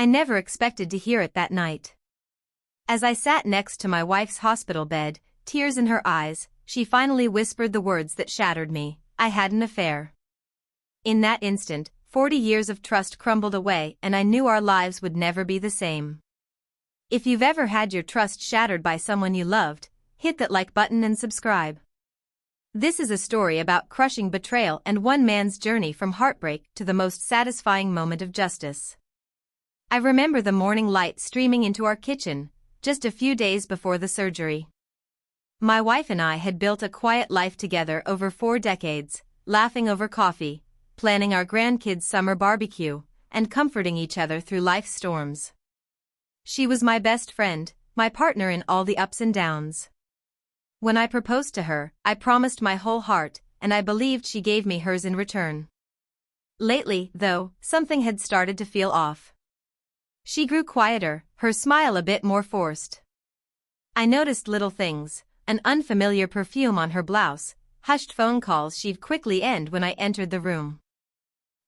I never expected to hear it that night. As I sat next to my wife's hospital bed, tears in her eyes, she finally whispered the words that shattered me: I had an affair. In that instant, 40 years of trust crumbled away and I knew our lives would never be the same. If you've ever had your trust shattered by someone you loved, hit that like button and subscribe. This is a story about crushing betrayal and one man's journey from heartbreak to the most satisfying moment of justice. I remember the morning light streaming into our kitchen, just a few days before the surgery. My wife and I had built a quiet life together over 4 decades, laughing over coffee, planning our grandkids' summer barbecue, and comforting each other through life's storms. She was my best friend, my partner in all the ups and downs. When I proposed to her, I promised my whole heart, and I believed she gave me hers in return. Lately, though, something had started to feel off. She grew quieter, her smile a bit more forced. I noticed little things: an unfamiliar perfume on her blouse, hushed phone calls she'd quickly end when I entered the room.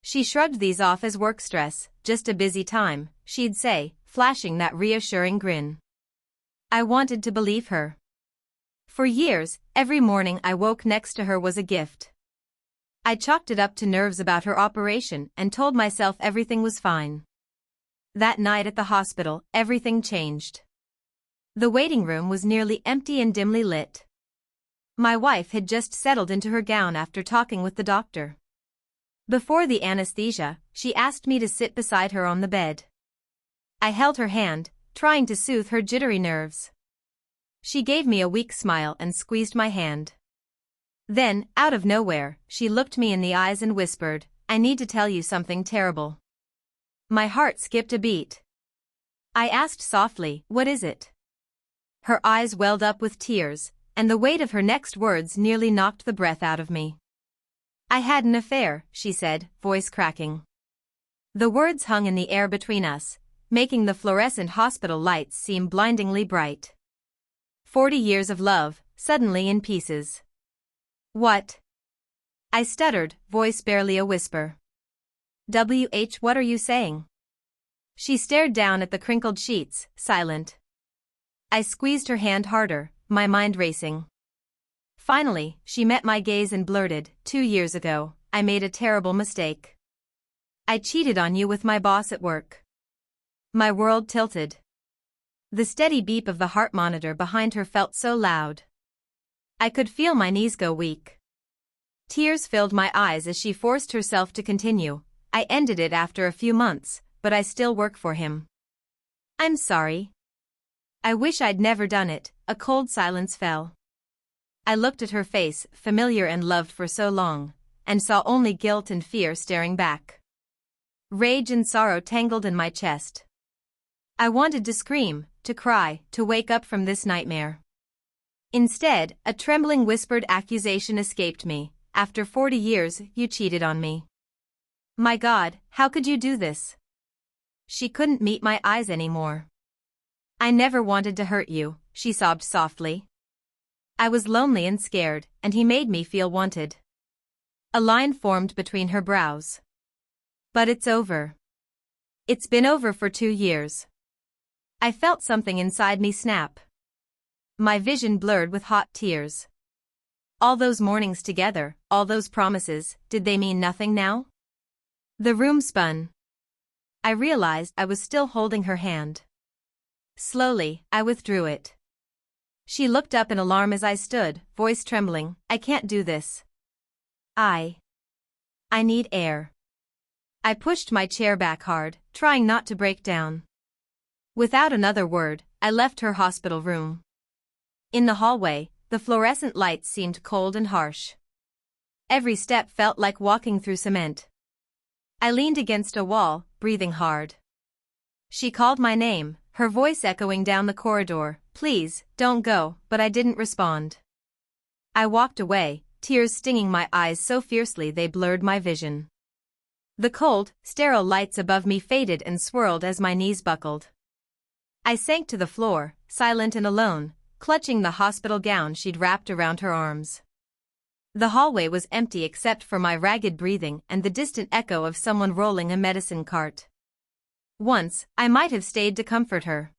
She shrugged these off as work stress, just a busy time, she'd say, flashing that reassuring grin. I wanted to believe her. For years, every morning I woke next to her was a gift. I chalked it up to nerves about her operation and told myself everything was fine. That night at the hospital, everything changed. The waiting room was nearly empty and dimly lit. My wife had just settled into her gown after talking with the doctor. Before the anesthesia, she asked me to sit beside her on the bed. I held her hand, trying to soothe her jittery nerves. She gave me a weak smile and squeezed my hand. Then, out of nowhere, she looked me in the eyes and whispered, "I need to tell you something terrible." My heart skipped a beat. I asked softly, "What is it?" Her eyes welled up with tears, and the weight of her next words nearly knocked the breath out of me. "I had an affair," she said, voice cracking. The words hung in the air between us, making the fluorescent hospital lights seem blindingly bright. 40 years of love, suddenly in pieces. "What?" I stuttered, voice barely a whisper. What are you saying?" She stared down at the crinkled sheets, silent. I squeezed her hand harder, my mind racing. Finally, she met my gaze and blurted, 2 years ago, I made a terrible mistake. I cheated on you with my boss at work." My world tilted. The steady beep of the heart monitor behind her felt so loud. I could feel my knees go weak. Tears filled my eyes as she forced herself to continue. "I ended it after a few months, but I still work for him." "I'm sorry." "I wish I'd never done it." A cold silence fell. I looked at her face, familiar and loved for so long, and saw only guilt and fear staring back. Rage and sorrow tangled in my chest. I wanted to scream, to cry, to wake up from this nightmare. Instead, a trembling whispered accusation escaped me. "After 40 years, you cheated on me." My God, how could you do this? She couldn't meet my eyes anymore. "I never wanted to hurt you," she sobbed softly. I was lonely and scared, and he made me feel wanted. A line formed between her brows. "But it's over." "It's been over for 2 years." I felt something inside me snap. My vision blurred with hot tears. All those mornings together, all those promises, did they mean nothing now? The room spun. I realized I was still holding her hand. Slowly, I withdrew it. She looked up in alarm as I stood, voice trembling. "I can't do this. I need air." I pushed my chair back hard, trying not to break down. Without another word, I left her hospital room. In the hallway, the fluorescent lights seemed cold and harsh. Every step felt like walking through cement. I leaned against a wall, breathing hard. She called my name, her voice echoing down the corridor, "Please, don't go," but I didn't respond. I walked away, tears stinging my eyes so fiercely they blurred my vision. The cold, sterile lights above me faded and swirled as my knees buckled. I sank to the floor, silent and alone, clutching the hospital gown she'd wrapped around her arms. The hallway was empty except for my ragged breathing and the distant echo of someone rolling a medicine cart. Once, I might have stayed to comfort her.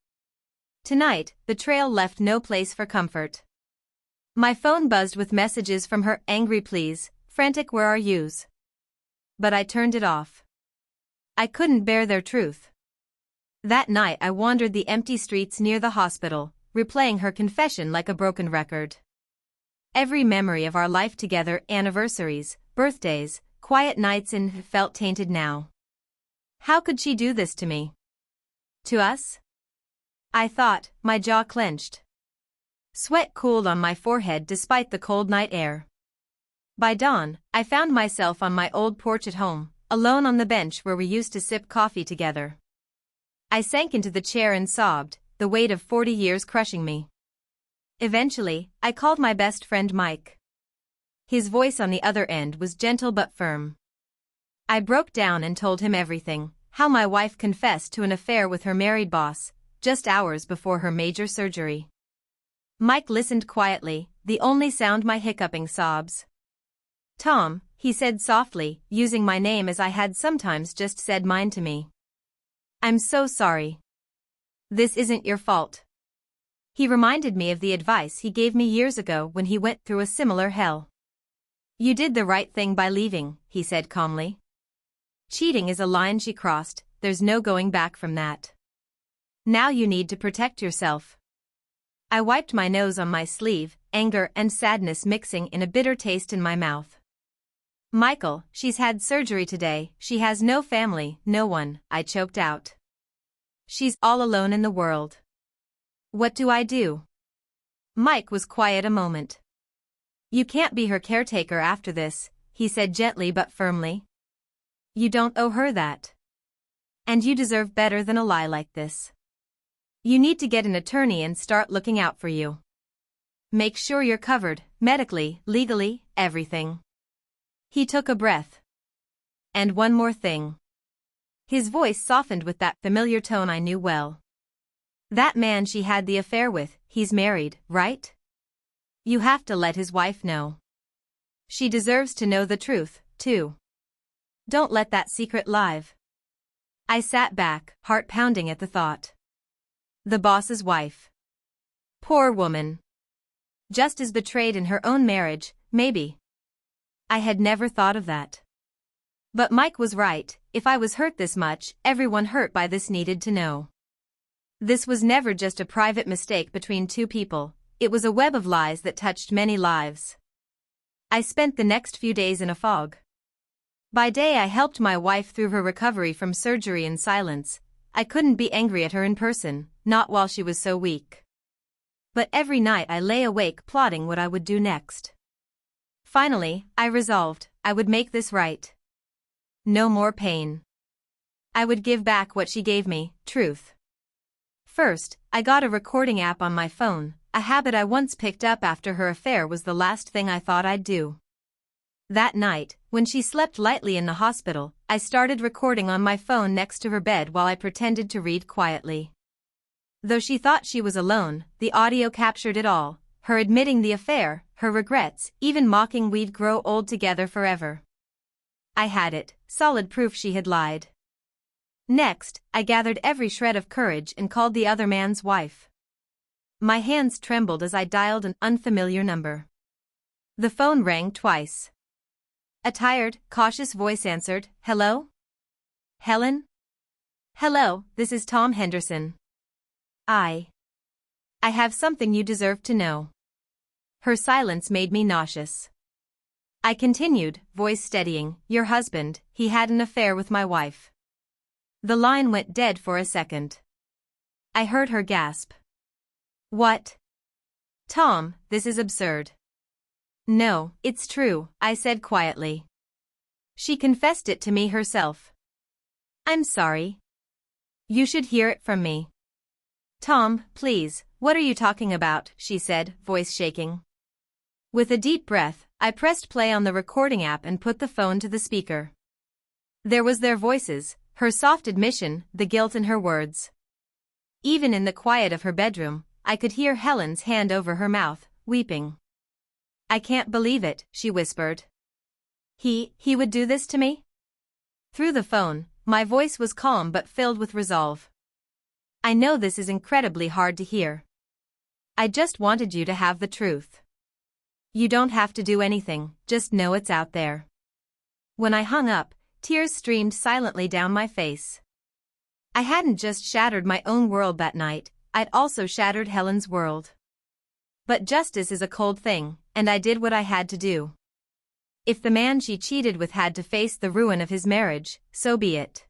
Tonight, betrayal left no place for comfort. My phone buzzed with messages from her, angry pleas, frantic where are yous. But I turned it off. I couldn't bear their truth. That night I wandered the empty streets near the hospital, replaying her confession like a broken record. Every memory of our life together, anniversaries, birthdays, quiet nights in, felt tainted now. How could she do this to me? To us? I thought, my jaw clenched. Sweat cooled on my forehead despite the cold night air. By dawn, I found myself on my old porch at home, alone on the bench where we used to sip coffee together. I sank into the chair and sobbed, the weight of 40 years crushing me. Eventually, I called my best friend Mike. His voice on the other end was gentle but firm. I broke down and told him everything, how my wife confessed to an affair with her married boss, just hours before her major surgery. Mike listened quietly, the only sound my hiccuping sobs. Tom, he said softly, using my name as I had sometimes just said mine to me. I'm so sorry. This isn't your fault. He reminded me of the advice he gave me years ago when he went through a similar hell. You did the right thing by leaving, he said calmly. Cheating is a line she crossed, there's no going back from that. Now you need to protect yourself. I wiped my nose on my sleeve, anger and sadness mixing in a bitter taste in my mouth. Michael, she's had surgery today, she has no family, no one, I choked out. She's all alone in the world. What do I do? Mike was quiet a moment. You can't be her caretaker after this, he said gently but firmly. You don't owe her that. And you deserve better than a lie like this. You need to get an attorney and start looking out for you. Make sure you're covered, medically, legally, everything. He took a breath. And one more thing. His voice softened with that familiar tone I knew well. That man she had the affair with, he's married, right? You have to let his wife know. She deserves to know the truth, too. Don't let that secret live. I sat back, heart pounding at the thought. The boss's wife. Poor woman. Just as betrayed in her own marriage, maybe. I had never thought of that. But Mike was right, if I was hurt this much, everyone hurt by this needed to know. This was never just a private mistake between two people, it was a web of lies that touched many lives. I spent the next few days in a fog. By day I helped my wife through her recovery from surgery in silence. I couldn't be angry at her in person, not while she was so weak. But every night I lay awake plotting what I would do next. Finally, I resolved, I would make this right. No more pain. I would give back what she gave me, truth. First, I got a recording app on my phone, a habit I once picked up after her affair was the last thing I thought I'd do. That night, when she slept lightly in the hospital, I started recording on my phone next to her bed while I pretended to read quietly. Though she thought she was alone, the audio captured it all, her admitting the affair, her regrets, even mocking we'd grow old together forever. I had it, solid proof she had lied. Next, I gathered every shred of courage and called the other man's wife. My hands trembled as I dialed an unfamiliar number. The phone rang twice. A tired, cautious voice answered, "Hello? Helen? Hello, this is Tom Henderson. I have something you deserve to know." Her silence made me nauseous. I continued, voice steadying, "Your husband, he had an affair with my wife." The line went dead for a second. I heard her gasp. "What? Tom, this is absurd." "No, it's true," I said quietly. "She confessed it to me herself." "I'm sorry. You should hear it from me." "Tom, please, what are you talking about?" she said, voice shaking. With a deep breath, I pressed play on the recording app and put the phone to the speaker. There was their voices, her soft admission, the guilt in her words. Even in the quiet of her bedroom, I could hear Helen's hand over her mouth, weeping. "I can't believe it," she whispered. He would do this to me?" Through the phone, My voice was calm but filled with resolve. I know this is incredibly hard to hear. I just wanted you to have the truth. You don't have to do anything, just know it's out there. When I hung up, tears streamed silently down my face. I hadn't just shattered my own world that night, I'd also shattered Helen's world. But justice is a cold thing, and I did what I had to do. If the man she cheated with had to face the ruin of his marriage, so be it.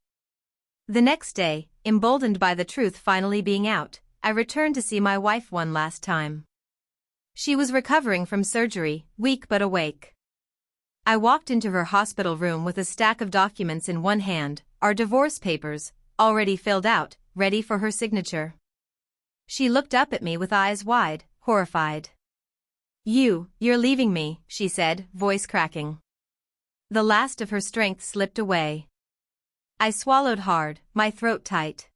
The next day, emboldened by the truth finally being out, I returned to see my wife one last time. She was recovering from surgery, weak but awake. I walked into her hospital room with a stack of documents in one hand, our divorce papers, already filled out, ready for her signature. She looked up at me with eyes wide, horrified. You're leaving me, she said, voice cracking. The last of her strength slipped away. I swallowed hard, my throat tight.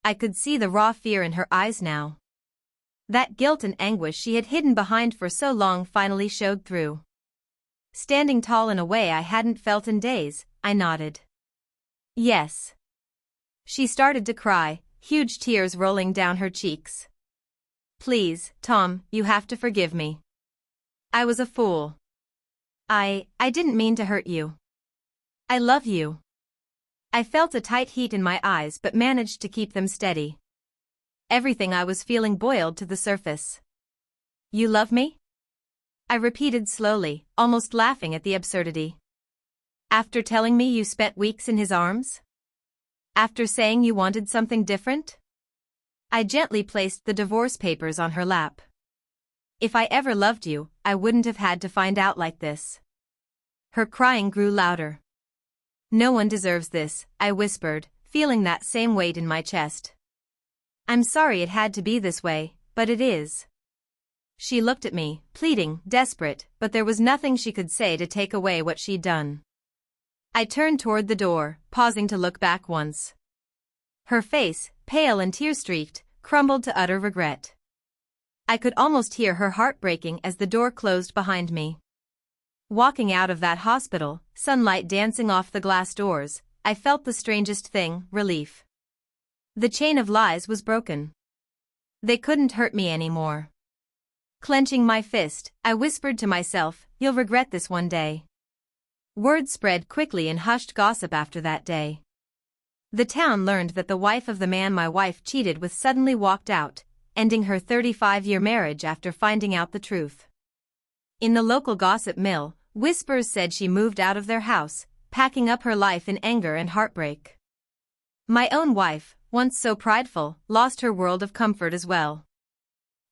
I could see the raw fear in her eyes now. That guilt and anguish she had hidden behind for so long finally showed through. Standing tall in a way I hadn't felt in days, I nodded. Yes. She started to cry, huge tears rolling down her cheeks. Please, Tom, you have to forgive me. I was a fool. I didn't mean to hurt you. I love you. I felt a tight heat in my eyes but managed to keep them steady. Everything I was feeling boiled to the surface. You love me? I repeated slowly, almost laughing at the absurdity. After telling me you spent weeks in his arms? After saying you wanted something different? I gently placed the divorce papers on her lap. If I ever loved you, I wouldn't have had to find out like this. Her crying grew louder. No one deserves this, I whispered, feeling that same weight in my chest. I'm sorry it had to be this way, but it is. She looked at me, pleading, desperate, but there was nothing she could say to take away what she'd done. I turned toward the door, pausing to look back once. Her face, pale and tear-streaked, crumbled to utter regret. I could almost hear her heart breaking as the door closed behind me. Walking out of that hospital, sunlight dancing off the glass doors, I felt the strangest thing, relief. The chain of lies was broken. They couldn't hurt me anymore. Clenching my fist, I whispered to myself, you'll regret this one day. Word spread quickly in hushed gossip after that day. The town learned that the wife of the man my wife cheated with suddenly walked out, ending her 35-year marriage after finding out the truth. In the local gossip mill, whispers said she moved out of their house, packing up her life in anger and heartbreak. My own wife, once so prideful, lost her world of comfort as well.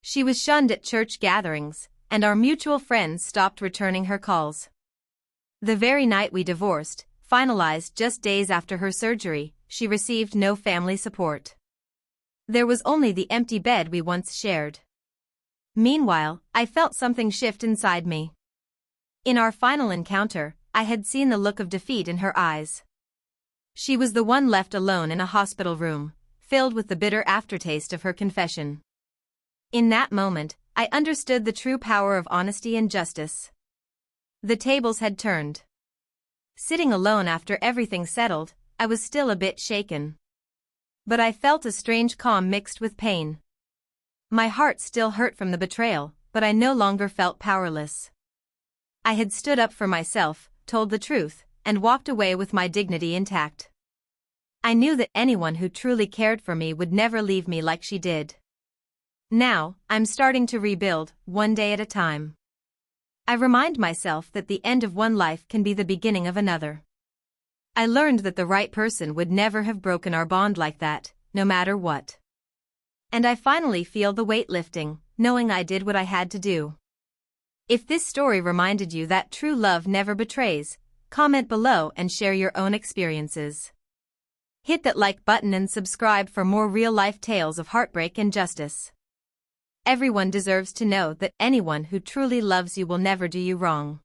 She was shunned at church gatherings, and our mutual friends stopped returning her calls. The very night we divorced, finalized just days after her surgery, she received no family support. There was only the empty bed we once shared. Meanwhile, I felt something shift inside me. In our final encounter, I had seen the look of defeat in her eyes. She was the one left alone in a hospital room, filled with the bitter aftertaste of her confession. In that moment, I understood the true power of honesty and justice. The tables had turned. Sitting alone after everything settled, I was still a bit shaken. But I felt a strange calm mixed with pain. My heart still hurt from the betrayal, but I no longer felt powerless. I had stood up for myself, told the truth, and walked away with my dignity intact. I knew that anyone who truly cared for me would never leave me like she did. Now, I'm starting to rebuild, one day at a time. I remind myself that the end of one life can be the beginning of another. I learned that the right person would never have broken our bond like that, no matter what. And I finally feel the weight lifting, knowing I did what I had to do. If this story reminded you that true love never betrays, comment below and share your own experiences. Hit that like button and subscribe for more real-life tales of heartbreak and justice. Everyone deserves to know that anyone who truly loves you will never do you wrong.